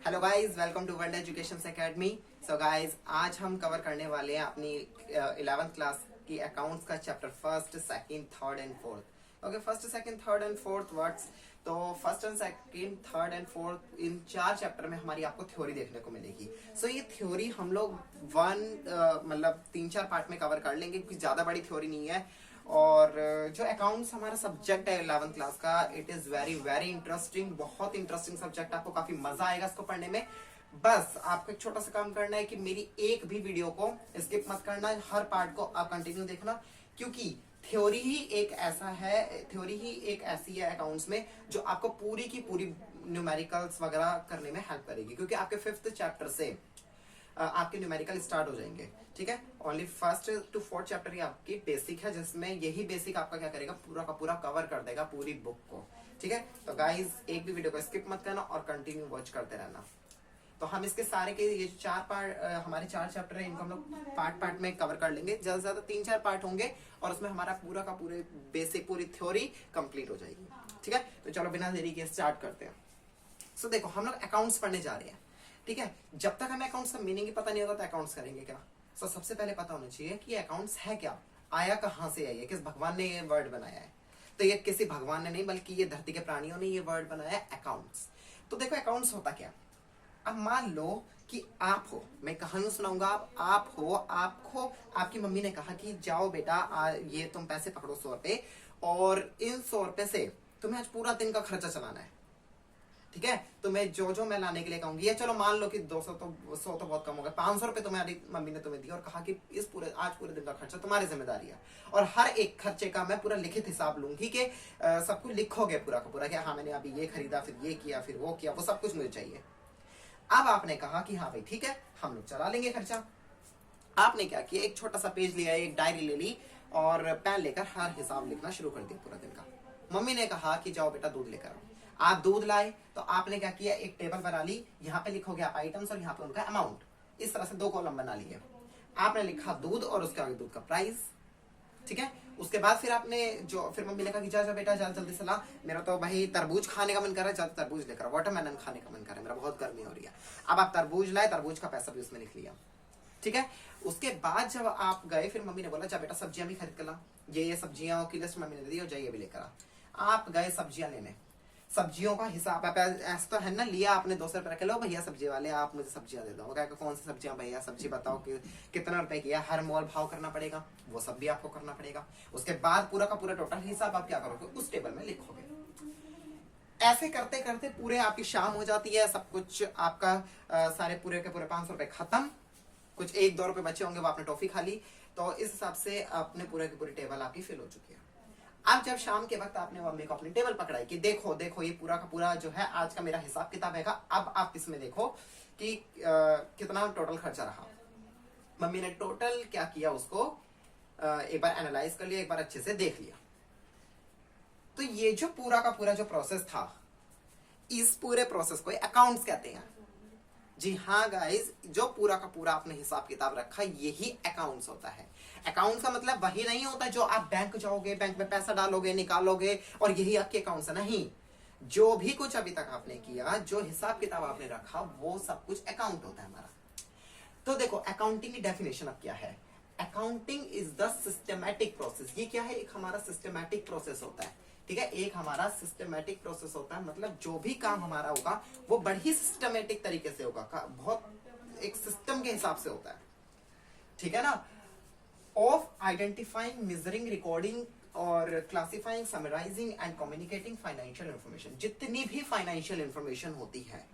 Hello guys, welcome to world education academy. So guys, आज हम cover करने वाले हैं अपनी 11th क्लास की अकाउंट्स का chapter first, second, third and fourth. Okay, first, second, third and fourth words. तो first and second, third and fourth, in 4 chapter में हमारी आपको थ्योरी देखने को मिलेगी। सो ये थ्योरी हम लोग मतलब 3-4 पार्ट में कवर कर लेंगे, क्योंकि ज्यादा बड़ी थ्योरी नहीं है। और जो अकाउंट्स हमारा सब्जेक्ट है 11th क्लास का, it is very very interesting, बहुत इंटरेस्टिंग सब्जेक्ट। आपको काफी मजा आएगा इसको पढ़ने में। बस आपको एक छोटा सा काम करना है कि मेरी एक भी वीडियो को स्किप मत करना, हर पार्ट को आप कंटिन्यू देखना, क्योंकि थ्योरी ही एक ऐसी है अकाउंट्स में जो आपको पूरी की पूरी न्यूमेरिकल्स वगैरह करने में हेल्प करेगी, क्योंकि आपके 5th चैप्टर से आपके न्यूमेरिकल स्टार्ट हो जाएंगे। ठीक है, only first to 4th chapter ही आपकी बेसिक है, जिसमें यही बेसिक आपका क्या करेगा, पूरा का पूरा कवर कर देगा पूरी बुक को। ठीक है, तो गाइज एक भी वीडियो को स्किप मत करना और कंटिन्यू वॉच करते रहना। तो हम इसके सारे के ये 4 पार्ट, हमारे 4 चैप्टर है, इनको हम लोग पार्ट में कवर कर लेंगे। ज्यादा से ज्यादा 3-4 पार्ट होंगे और उसमें हमारा पूरा का पूरे बेसिक पूरी थ्योरी कंप्लीट हो जाएगी। ठीक है, तो चलो बिना देरी के स्टार्ट करते हैं। सो देखो, हम लोग अकाउंट्स पढ़ने जा रहे हैं। ठीक है, जब तक हमें अकाउंट्स का मीनिंग ही पता नहीं होगा तो अकाउंट्स करेंगे क्या। सो सबसे पहले पता होना चाहिए कि अकाउंट्स है क्या, आया कहां से है, ये किस भगवान ने ये वर्ड बनाया है। तो ये किसी भगवान ने नहीं, बल्कि ये धरती के प्राणियों ने ये वर्ड बनाया है, अकाउंट्स। तो देखो, अकाउंट्स होता क्या। अब मान लो कि आप हो, मैं कहानी सुनाऊंगा, आप हो, आपको आपकी मम्मी ने कहा कि जाओ बेटा, ये तुम पैसे पकड़ो 100 रुपए, और इन 100 रुपए से तुम्हें आज पूरा दिन का खर्चा चलाना है। ठीक है, तो मैं जो मैं लाने के लिए कहूंगी, या चलो मान लो कि 200 तो 100 तो बहुत कम हो गया, 500 रुपए तुम्हारी मम्मी ने तुम्हें दिया और कहा कि आज पूरे दिन का खर्चा तुम्हारी जिम्मेदारी है, और हर एक खर्चे का मैं पूरा लिखित हिसाब लूंगी कि सब कुछ लिखोगे पूरा का पूरा, कि हाँ मैंने अभी ये खरीदा, फिर ये किया, फिर वो किया, वो सब कुछ मुझे चाहिए। अब आपने कहा कि हाँ भाई ठीक है, हम लोग चला लेंगे खर्चा। आपने क्या किया, एक छोटा सा पेज लिया, एक डायरी ले ली और पेन लेकर हर हिसाब लिखना शुरू कर दिया पूरा दिन का। मम्मी ने कहा कि जाओ बेटा दूध लेकर आओ। आप दूध लाए, तो आपने क्या किया, एक टेबल बना ली, यहाँ पे लिखोगे आप आइटम्स और यहाँ पे उनका अमाउंट। इस तरह से 2 कॉलम बना लिए। आपने लिखा दूध और उसके आगे दूध का प्राइस। ठीक है, उसके बाद फिर मम्मी ने कहा कि जा जा बेटा, जा जल्दी से ला, मेरा तो भाई तरबूज खाने का मन कर रहा है, जा तरबूज लेकर, वाटरमेलन खाने का मन कर रहा है, मेरा बहुत गर्मी हो रही है। अब आप तरबूज लाए, तरबूज का पैसा भी उसमें लिख लिया। ठीक है, उसके बाद जब आप गए, फिर मम्मी ने बोला जा बेटा सब्जियां भी खरीद कर ला, ये सब्जियों की लिस्ट मम्मी ने दी और जाइए भी लेकर आ। आप गए सब्जियां लेने, सब्जियों का हिसाब आप ऐसा तो है ना, लिया आपने 200 रुपए रखे, लो भैया सब्जी वाले आप मुझे सब्जियां दे दो। वो कहेगा कौन सी सब्जियां भैया, सब्जी बताओ कि कितना रुपए की है, हर मोल भाव करना पड़ेगा, वो सब भी आपको करना पड़ेगा। उसके बाद पूरा का पूरा टोटल हिसाब आप क्या करोगे, उस टेबल में लिखोगे। ऐसे करते करते पूरे आपकी शाम हो जाती है, सब कुछ आपका सारे पूरे के पूरे 500 रुपए खत्म। कुछ 1-2 रुपए बचे होंगे, वो आपने टॉफी खा ली। तो इस हिसाब से आपने पूरे की पूरी टेबल आपकी फिल हो चुकी है। अब जब शाम के वक्त आपने मम्मी को अपनी टेबल पकड़ाई कि देखो देखो, ये पूरा का पूरा जो है आज का मेरा हिसाब किताब है। अब आप इसमें देखो कि कितना टोटल खर्चा रहा। मम्मी ने टोटल क्या किया, उसको एक बार एनालाइज कर लिया, एक बार अच्छे से देख लिया। तो ये जो पूरा का पूरा जो प्रोसेस था, इस पूरे प्रोसेस को अकाउंट्स कहते हैं। जी हाँ गाइस, जो पूरा का पूरा आपने हिसाब किताब रखा, यही अकाउंट्स होता है। अकाउंट्स का मतलब वही नहीं होता जो आप बैंक जाओगे, बैंक में पैसा डालोगे, निकालोगे और यही आपके अकाउंट्स है, नहीं। जो भी कुछ अभी तक आपने किया, जो हिसाब किताब आपने रखा, वो सब कुछ अकाउंट होता है हमारा। तो देखो, अकाउंटिंग की डेफिनेशन अब क्या है। Accounting is the systematic process. ये क्या है, एक हमारा सिस्टमैटिक प्रोसेस होता है। ठीक है, एक हमारा सिस्टमैटिक प्रोसेस होता है, मतलब जो भी काम हमारा होगा वो बड़ी सिस्टमैटिक तरीके से होगा, बहुत एक सिस्टम के हिसाब से होता है। ठीक है ना, ऑफ आइडेंटिफाइंग, मेजरिंग, रिकॉर्डिंग और classifying, summarising and communicating financial information. जितनी भी फाइनेंशियल इंफॉर्मेशन होती है,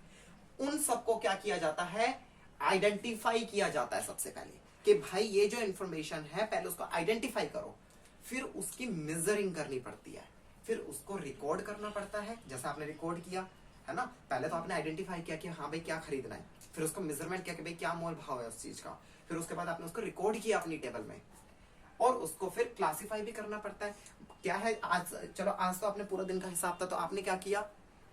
उन सबको क्या किया जाता है, आइडेंटिफाई किया जाता है। सबसे पहले कि भाई ये जो इंफॉर्मेशन है, पहले उसको आइडेंटिफाई करो, फिर उसकी मेजरिंग करनी पड़ती है, फिर उसको रिकॉर्ड करना पड़ता है। जैसा आपने रिकॉर्ड किया है ना, पहले तो आपने आइडेंटिफाई किया कि हाँ भाई क्या खरीदना है, फिर उसको मेजरमेंट किया कि भाई क्या मोल भाव है उस चीज का, फिर उसके बाद आपने उसको रिकॉर्ड किया अपनी टेबल में, और उसको फिर क्लासिफाई भी करना पड़ता है। क्या है, आज चलो आज तो आपने पूरा दिन का हिसाब था, तो आपने क्या किया,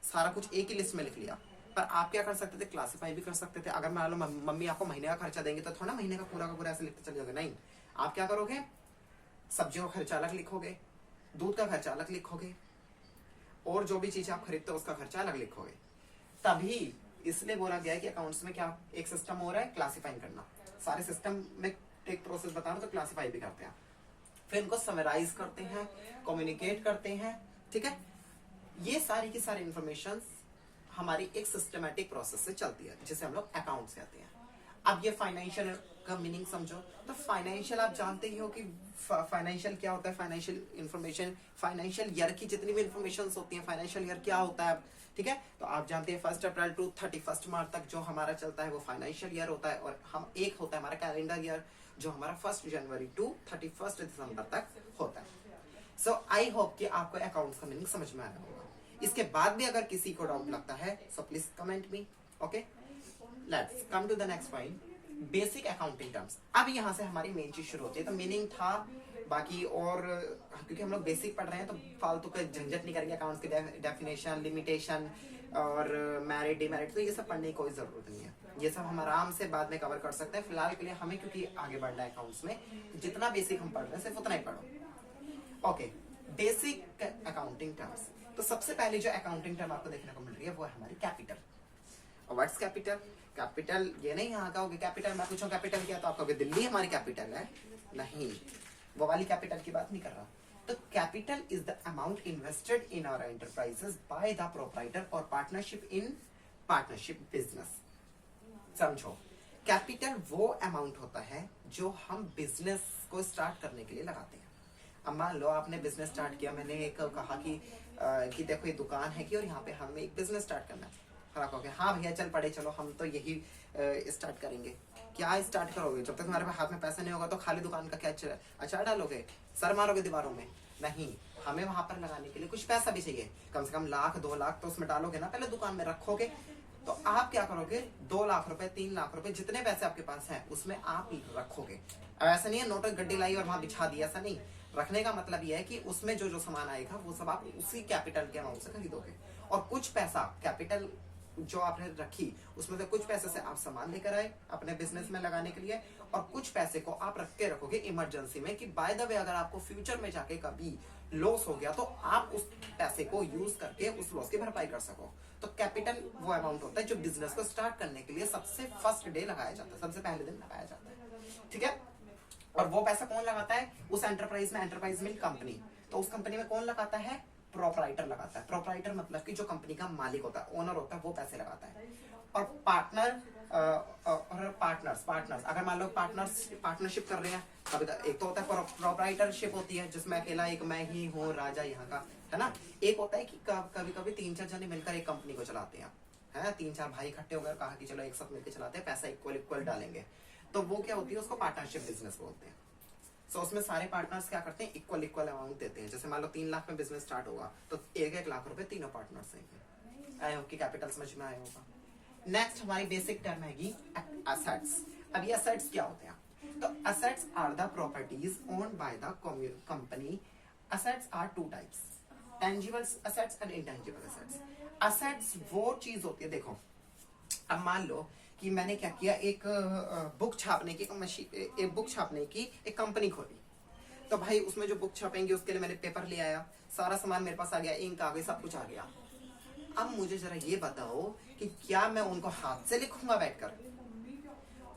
सारा कुछ एक ही लिस्ट में लिख लिया। पर आप क्या कर सकते थे, क्लासिफाई भी कर सकते थे। अगर मान लो मम्मी आपको महीने का खर्चा देंगे, तो थोड़ा महीने का पूरा ऐसे लिखते चले जाओगे, नहीं। आप क्या करोगे, सब्जियों का खर्चा अलग लिखोगे, दूध का खर्चा अलग लिखोगे, और जो भी चीज आप खरीदते हो उसका खर्चा अलग लिखोगे। तभी इसलिए बोला गया है कि अकाउंट्स में क्या एक सिस्टम हो रहा है, क्लासिफाइंग करना। सारे सिस्टम में एक प्रोसेस बता रहा हूं तो क्लासिफाई भी करते हैं, फिर इनको समराइज करते हैं, कम्युनिकेट करते हैं, ठीक है। ये सारी की सारी इंफॉर्मेशन हमारी एक सिस्टमैटिक प्रोसेस से चलती है जिसे हम लोग अकाउंट्स कहते हैं। अब ये फाइनेंशियल का मीनिंग समझो, तो फाइनेंशियल आप जानते ही हो कि फाइनेंशियल क्या होता है। फाइनेंशियल इंफॉर्मेशन, फाइनेंशियल ईयर की जितनी भी इंफॉर्मेशन होती है, फाइनेंशियल ईयर क्या होता है, ठीक है। तो आप जानते हैं 1 अप्रैल टू 31 मार्च तक जो हमारा चलता है वो फाइनेंशियल ईयर होता है, और हम एक होता है हमारा कैलेंडर ईयर जो हमारा 1 जनवरी टू 31 दिसंबर तक होता है। सो आई होप कि आपको अकाउंट्स का मीनिंग समझ में आया होगा। इसके बाद भी अगर किसी को डाउट लगता है so please comment me, okay. Let's come to the next point, basic accounting terms. अब यहाँ से हमारी मेन चीज शुरू होती है। तो मीनिंग था बाकी, और क्योंकि हम लोग बेसिक पढ़ रहे हैं तो फालतू का झंझट नहीं करेंगे। अकाउंट्स की डेफिनेशन, लिमिटेशन और मेरिट डिमेरिट, तो ये सब पढ़ने की कोई जरूरत नहीं है। ये सब हम आराम से बाद में कवर कर सकते हैं। फिलहाल के लिए हमें क्योंकि आगे बढ़ना है अकाउंट्स में, जितना बेसिक हम पढ़ रहे हैं सिर्फ उतना ही पढ़ो, ओके। Basic accounting terms. तो सबसे पहले जो अकाउंटिंग टर्म आपको देखने को मिल रही है वो है हमारी कैपिटल। और व्हाट्स कैपिटल? कैपिटल ये नहीं यहाँ कहोगे कैपिटल, मैं पूछूं कैपिटल क्या तो आप कहोगे दिल्ली हमारी कैपिटल है, नहीं, वो वाली कैपिटल की बात नहीं कर रहा। तो capital is the amount invested in our enterprises by the proprietor और पार्टनरशिप इन पार्टनरशिप बिजनेस। समझो, कैपिटल वो अमाउंट होता है जो हम बिजनेस को स्टार्ट करने के लिए लगाते हैं। अब मान लो आपने बिजनेस स्टार्ट किया, मैंने एक कहा कि देखो ये दुकान है कि और यहाँ पे हमें एक बिजनेस स्टार्ट करना है। खराब हो गया, हाँ भैया चल पड़े, चलो हम तो यही स्टार्ट करेंगे। क्या स्टार्ट करोगे? जब तक तुम्हारे हाथ में पैसा नहीं होगा तो खाली दुकान का क्या अचार डालोगे, सर मारोगे दीवारों में? नहीं, हमें वहां पर लगाने के लिए कुछ पैसा भी चाहिए, कम से कम 1-2 लाख तो उसमें डालोगे ना, पहले दुकान में रखोगे। तो आप क्या करोगे, 2 लाख रुपए, 3 लाख रुपए, जितने पैसे आपके पास हैं उसमें आप रखोगे। अब ऐसा नहीं है नोट गड्डी लाई और वहां बिछा दिया, ऐसा नहीं। रखने का मतलब यह है कि उसमें जो जो सामान आएगा वो सब आप उसी कैपिटल के अमाउंट से खरीदोगे, और कुछ पैसा कैपिटल जो आपने रखी उसमें से कुछ पैसे से आप सामान लेकर आए अपने बिजनेस में लगाने के लिए, और कुछ पैसे को आप रख के रखोगे इमरजेंसी में कि बाय द वे अगर आपको फ्यूचर में जाके कभी लॉस हो गया तो आप उस पैसे को यूज करके उस लॉस की भरपाई कर सको। तो कैपिटल वो अमाउंट होता है जो बिजनेस को स्टार्ट करने के लिए सबसे फर्स्ट डे लगाया जाता है, सबसे पहले दिन लगाया जाता है, ठीक है। और वो पैसा कौन लगाता है उस एंटरप्राइज में? Enterprise mean company. तो उस कंपनी में कौन लगाता है? प्रोपराइटर लगाता है। प्रोपराइटर मतलब कि जो कंपनी का मालिक होता है, ओनर होता है, वो पैसे लगाता है। और पार्टनर और पार्टनर्स अगर मान लो पार्टनरशिप कर रहे हैं, कभी एक तो होता है प्रोपराइटरशिप होती है जिसमें अकेला एक मैं ही हूँ राजा यहाँ का, है ना। एक होता है कि कभी कभी 3-4 जने मिलकर एक कंपनी को चलाते हैं, है 3-4 भाई इकट्ठे होकर कहा कि चलो एक साथ मिलकर चलाते हैं, पैसा इक्वल डालेंगे, तो वो क्या होती है, उसको पार्टनरशिप बिजनेस बोलते हैं। सो उसमें सारे पार्टनर्स क्या करते हैं, इक्वल अमाउंट देते हैं। जैसे मान लो 3 लाख में बिजनेस स्टार्ट होगा तो 1-1 लाख रुपए तीनों पार्टनर्स देंगे। आई होप कि कैपिटल समझ में आया होगा। नेक्स्ट हमारी बेसिक टर्म हैगी एसेट्स। अब ये एसेट्स क्या होते हैं? तो assets are the properties owned by the company. Assets are 2 types, tangible assets and intangible assets. Assets वो चीज होती है, देखो अब मान लो कि मैंने क्या किया, एक बुक छापने की एक कंपनी खोली। तो भाई उसमें जो बुक छापेंगे उसके लिए मैंने पेपर ले आया, सारा सामान मेरे पास आ गया, इंक आ गई, सब कुछ आ गया। अब मुझे जरा ये बताओ कि क्या मैं उनको हाथ से लिखूंगा बैठकर?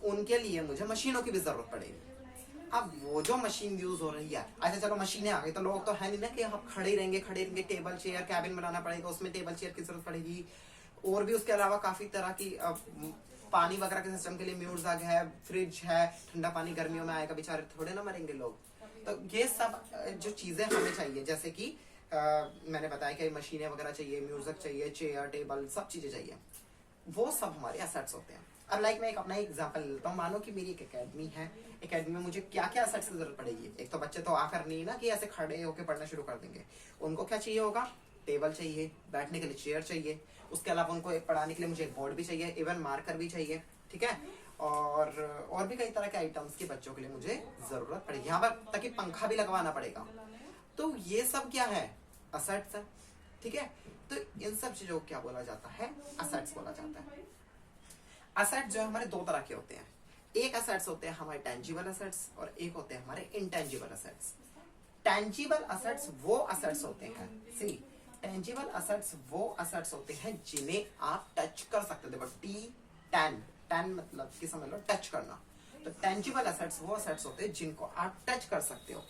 उनके लिए मुझे मशीनों की भी जरूरत पड़ेगी। अब वो जो मशीन यूज हो रही है, अच्छा चलो मशीनें आ गई तो लोग तो है नहीं ना कि आप खड़े रहेंगे, टेबल चेयर कैबिन बनाना पड़ेगा, उसमें टेबल चेयर की जरूरत पड़ेगी। और भी उसके अलावा काफी तरह की पानी वगैरह के सिस्टम के लिए म्यूजिक है, फ्रिज है, ठंडा पानी गर्मियों में आएगा, बेचारे थोड़े ना मरेंगे लोग। तो ये सब जो चीजें हमें चाहिए, जैसे कि मैंने बताया कि मशीनें वगैरह चाहिए, म्यूजिक चाहिए, चेयर टेबल सब चीजें चाहिए, वो सब हमारे एसेट्स होते हैं। अब लाइक मैं अपना एग्जांपल लेता हूँ। मानो कि मेरी एक एकेडमी है, एकेडमी में मुझे क्या क्या एसेट्स की जरूरत पड़ेगी। एक तो बच्चे तो आकर नहीं ना कि ऐसे खड़े होकर पढ़ना शुरू कर देंगे, उनको क्या चाहिए होगा, टेबल चाहिए, बैठने के लिए चेयर चाहिए, उसके अलावा उनको पढ़ाने के लिए मुझे एक बोर्ड भी चाहिए, इवन मार्कर भी चाहिए, ठीक है। और भी कई तरह के आइटम्स के बच्चों के लिए मुझे जरूरत पड़ेगी, यहाँ पर तक कि पंखा भी लगवाना पड़ेगा। तो ये सब क्या है, असेट्स है, ठीक है। तो इन सब चीजों को क्या बोला जाता है, असेट्स बोला जाता है। असेट्स जो है हमारे 2 तरह के होते हैं। एक असेट्स होते हैं हमारे टेंजिबल असेट्स और एक होते हैं हमारे इनटेंजिबल असेट्स। टेंजिबल असेट्स वो असेट्स होते हैं, सी टेंजिबल असेट्स वो असेट्स होते हैं जिन्हें आप टच कर सकते हो। देखो की समझ लो टच करना। तो टेंजिबल एसेट्स वो एसेट्स होते हैं जिनको आप टच कर सकते हो,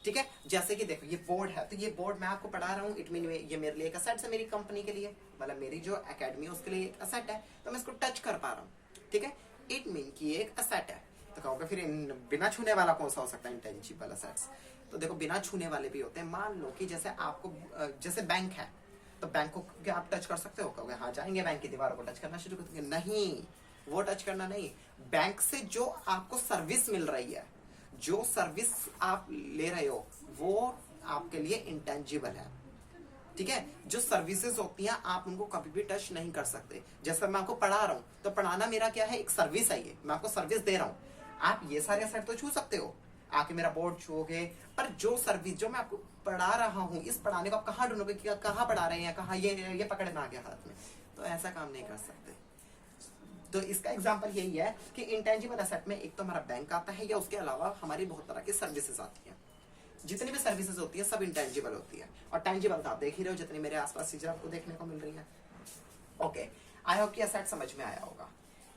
ठीक है। जैसे कि देखो ये बोर्ड है, तो ये बोर्ड मैं आपको पढ़ा रहा हूँ, इट मीन ये मेरे लिए एक एसेट है, मेरी कंपनी के लिए, मतलब मेरी जो एकेडमी है उसके लिए एक एसेट है, तो मैं इसको टच कर पा रहा हूँ, ठीक है। इट मीन कि एक एसेट है। तो कहोगे फिर बिना छूने वाला कौन सा हो सकता है इंटेंजिबल एसेट्स? तो देखो बिना छूने वाले भी होते हैं। मान लो कि जैसे आपको जैसे बैंक है, तो बैंक को क्या आप टच कर सकते हो? कहोगे हाँ, जाएंगे बैंक की दीवारों को टच करना शुरू कर देंगे। नहीं, वो टच करना नहीं। बैंक से जो आपको सर्विस मिल रही है, जो सर्विस आप ले रहे हो, वो आपके लिए इंटेंजिबल है, ठीक है। जो सर्विसेज होती हैं आप उनको कभी भी टच नहीं कर सकते। जैसे मैं आपको पढ़ा रहा हूं, तो पढ़ाना मेरा क्या है, एक सर्विस है, ये मैं आपको सर्विस दे रहा हूं। आप ये सारे एसेट तो छू सकते हो, आके मेरा बोर्ड छूओगे, पर जो सर्विस जो मैं आपको पढ़ा रहा हूं, इस पढ़ाने को आप कहाँ ढूंढोगे कि कहाँ पढ़ा रहे हैं, कहाँ ये पकड़ में आ गया हाथ में, तो ऐसा काम नहीं कर सकते। तो इसका एग्जांपल यही है कि इंटेंजिबल एसेट में एक तो हमारा बैंक आता है, या उसके अलावा हमारी बहुत तरह की सर्विसेज आती हैं। जितनी भी सर्विसेज होती है सब इंटेंजिबल होती है, और टेंजिबल आप देख ही रहे हो जितनी मेरे आसपास चीजें आपको देखने को मिल रही है। ओके, आई होप कि एसेट समझ में आया होगा।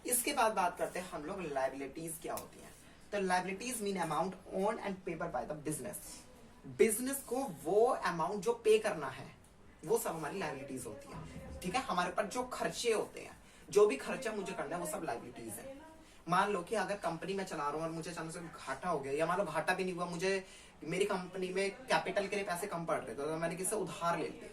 इसके बाद बात करते हैं हम लोग लायबिलिटीज क्या होती है। तो liabilities mean amount own and paper by the business. Business को वो अमाउंट जो पे करना है, वो सब हमारी लायबिलिटीज होती है, ठीक है। हमारे ऊपर जो खर्चे होते हैं, जो भी खर्चा मुझे करना है, वो सब लायबिलिटीज है। मान लो कि अगर कंपनी में चला रहा हूँ और मुझे अचानक से घाटा हो गया, या मान लो घाटा भी नहीं हुआ, मुझे मेरी कंपनी में कैपिटल के लिए पैसे कम पड़ रहे थे, तो मैंने किसी से उधार ले लिए,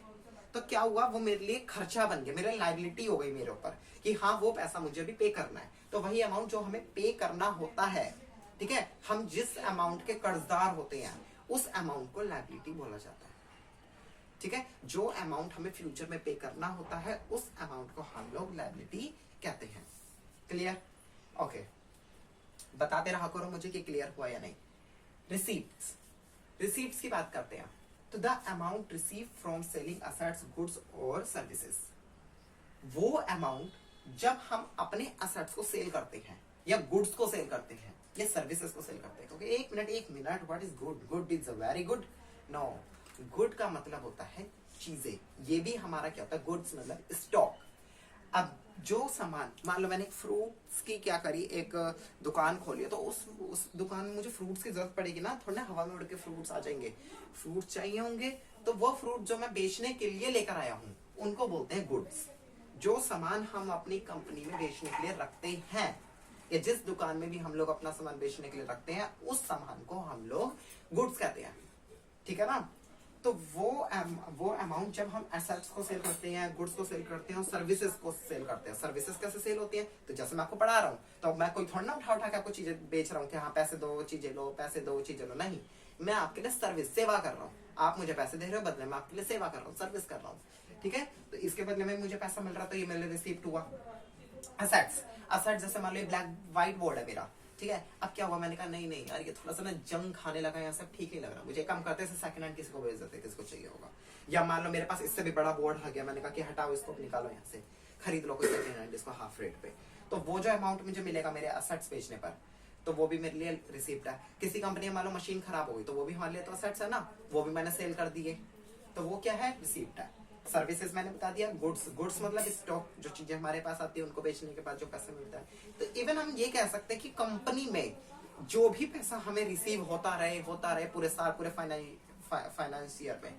तो क्या हुआ, वो मेरे लिए खर्चा बन गया, मेरे लायबिलिटी हो गई मेरे ऊपर कि हाँ वो पैसा मुझे भी पे करना है। तो वही अमाउंट जो हमें पे करना होता है, ठीक है, हम जिस अमाउंट के कर्जदार होते हैं, उस अमाउंट को लायबिलिटी बोला जाता है, ठीक है। जो अमाउंट हमें फ्यूचर में पे करना होता है, उस अमाउंट को हम लोग लायबिलिटी कहते हैं। क्लियर? ओके, बताते रहा करो मुझे कि क्लियर हुआ या नहीं। रिसीप्ट्स, रिसीप्ट्स की बात करते हैं। तो the amount receive from selling assets, goods और सर्विसेज। वो अमाउंट जब हम अपने असेट्स को सेल करते हैं, या गुड्स को सेल करते हैं, या सर्विसेज को सेल करते हैं। क्योंकि एक minute what is good? Good is very good? No, good का मतलब होता है चीजें। ये भी हमारा क्या होता है, गुड्स मतलब स्टॉक। अब जो सामान, मान लो मैंने एक फ्रूट्स की क्या करी, एक दुकान खोली, तो उस दुकान में मुझे फ्रूट्स की जरूरत पड़ेगी ना, थोड़ा हवा में उड़ के फ्रूट्स आ जाएंगे, फ्रूट चाहिए होंगे, तो वो फ्रूट जो मैं बेचने के लिए लेकर आया हूँ, उनको बोलते हैं गुड्स। जो सामान हम अपनी कंपनी में बेचने के लिए रखते हैं, या जिस दुकान में भी हम लोग अपना सामान बेचने के लिए रखते हैं, उस सामान को हम लोग गुड्स कहते हैं, ठीक है ना। तो वो अमाउंट जब हम एसेट्स को सेल करते हैं, गुड्स को सेल करते हैं, और सर्विसेज को सेल करते हैं। सर्विसेज कैसे सेल होती हैं? तो जैसे मैं आपको पढ़ा रहा हूँ, तो मैं कोई थोड़ा ना उठा के आपको चीजें बेच रहा हूँ कि हाँ पैसे दो चीजें लो, पैसे दो चीजें लो, नहीं। मैं आपके लिए सर्विस, सेवा कर रहा हूँ। आप मुझे पैसे दे रहे हो, बदले में आपके लिए सेवा कर रहा हूँ, सर्विस कर रहा हूँ, ठीक है। तो इसके बदले में मुझे पैसा मिल रहा, तो ये मेरे लिए रिसीप्ट हुआ। असेट्स, असेट्स जैसे मान लो ब्लैक व्हाइट बोर्ड है मेरा, ठीक है। अब क्या हुआ, मैंने कहा नहीं यार, ये थोड़ा सा ना जंग खाने लगा, यहाँ सब ठीक नहीं लग रहा मुझे, काम करते हैं सेकंड हैंड किसी को भेज देते, किसको चाहिए होगा। या मान लो मेरे पास इससे भी बड़ा बोर्ड आ गया, मैंने कहा कि हटाओ इसको, निकालो यहाँ से, खरीद लो कोई सेकंड हैंड इसको हाफ रेट पे। तो वो जो अमाउंट मुझे मिलेगा मेरे असेट्स बेचने पर, तो वो भी मेरे लिए रिसिप्ट है। किसी कंपनी में मान लो मशीन खराब हो गई, तो वो भी हमारे लिए तो असेट्स है ना, वो भी मैंने सेल कर दिए, तो वो क्या है, रिसिप्ट है। सर्विसेज मैंने बता दिया, गुड्स, गुड्स मतलब स्टॉक, जो चीजें हमारे पास आती है उनको बेचने के बाद जो पैसा मिलता है। तो इवन हम ये कह सकते हैं कि कंपनी में जो भी पैसा हमें रिसीव होता रहे पूरे साल, पूरे फाइनेंस ईयर में,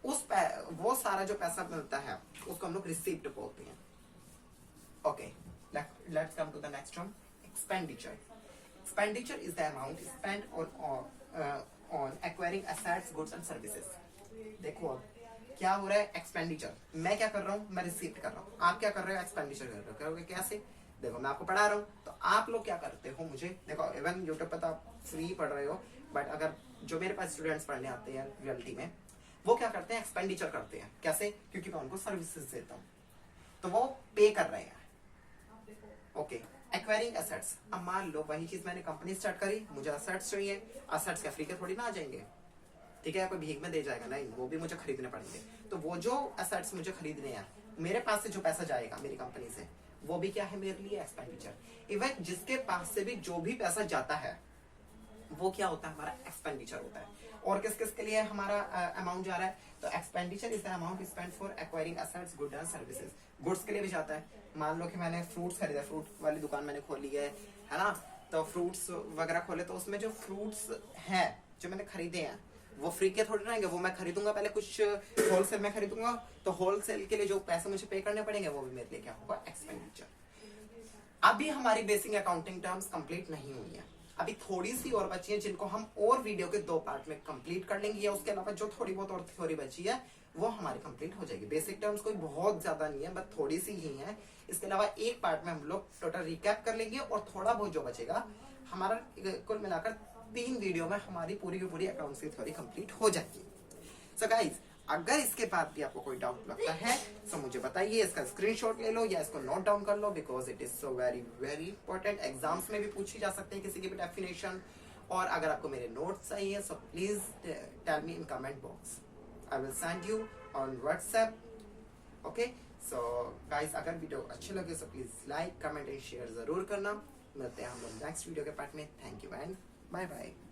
वो सारा जो पैसा मिलता है उसको हम लोग रिसीप्ट बोलते हैं। Okay, let's come to the next one, expenditure. Expenditure is the amount spent on acquiring assets, goods and services. देखो अब क्या हो रहा है, एक्सपेंडिचर मैं क्या कर रहा हूँ, मैं रिसीप्ट कर रहा हूँ, आप क्या कर रहे हो, एक्सपेंडिचर कर रहे हो। करोगे कैसे? देखो मैं आपको पढ़ा रहा हूँ, तो आप लोग क्या करते हो, मुझे देखो, इवन यूट्यूब पर तो आप फ्री पढ़ रहे हो, बट अगर जो मेरे पास स्टूडेंट्स पढ़ने आते हैं रियलिटी में, वो क्या करते हैं, एक्सपेंडिचर करते हैं। कैसे? क्योंकि मैं उनको सर्विसेज देता हूँ, तो वो पे कर रहे हैं। Okay, acquiring assets. अब मान लो वही चीज मैंने कंपनी स्टार्ट करी, मुझे एसेट्स चाहिए, एसेट्स क्या फ्री के थोड़ी ना आ जाएंगे, ठीक है, कोई भीख में दे जाएगा नहीं, वो भी मुझे खरीदने पड़ेंगे। तो वो जो एसेट्स मुझे खरीदने हैं, मेरे पास से जो पैसा जाएगा मेरी कंपनी से, वो भी क्या है, मेरे लिए एक्सपेंडिचर। इवन जिसके पास से भी जो भी पैसा जाता है, वो क्या होता है, हमारा एक्सपेंडिचर होता है। और किस किस के लिए हमारा अमाउंट जा रहा है, तो expenditure is the amount spend for acquiring assets, goods and services. Goods के लिए भी जाता है, मान लो कि मैंने फ्रूट्स खरीदा, फ्रूट वाली दुकान मैंने खोली है ना, तो फ्रूट्स वगैरह खोले, तो उसमें जो फ्रूट्स हैं जो मैंने खरीदे हैं वो फ्री के थोड़ी रहेंगे, वो मैं खरीदूंगा पहले कुछ होलसेल में खरीदूंगा, तो होलसेल के लिए जो पैसे मुझे पे करने पड़ेंगे वो भी मेरे लिए क्या होगा, एक्सपेंडिचर। अभी हमारी बेसिक अकाउंटिंग टर्म्स कंप्लीट नहीं हुई है, अभी थोड़ी सी और बची है, जिनको हम और वीडियो के 2 पार्ट में कंप्लीट कर लेंगे, या उसके अलावा जो थोड़ी बहुत और थ्योरी बची है वो हमारी कंप्लीट हो जाएगी। बेसिक टर्म्स कोई बहुत ज्यादा नहीं है, बस थोड़ी सी ही है। इसके अलावा एक पार्ट में हम लोग टोटल रिकैप कर लेंगे, और थोड़ा बहुत जो बचेगा हमारा कुल मिलाकर 3 वीडियो में हमारी पूरी की पूरी अकाउंट्स की थ्योरी कंप्लीट हो जाएगी। सो गाइज, अगर इसके बाद भी आपको कोई डाउट लगता है तो मुझे बताइए, इसका स्क्रीनशॉट ले लो या इसको नोट डाउन कर लो, because it is so very very important. Exams में भी पूछी जा सकते हैं किसी की भी डेफिनेशन। और अगर आपको मेरे नोट्स चाहिए so please tell me in comment box, I will send you on WhatsApp. Okay, so guys, अगर वीडियो अच्छे लगे so please like, comment and share जरूर करना। मिलते हैं हम लोग नेक्स्ट वीडियो के पार्ट में। Thank you and bye bye.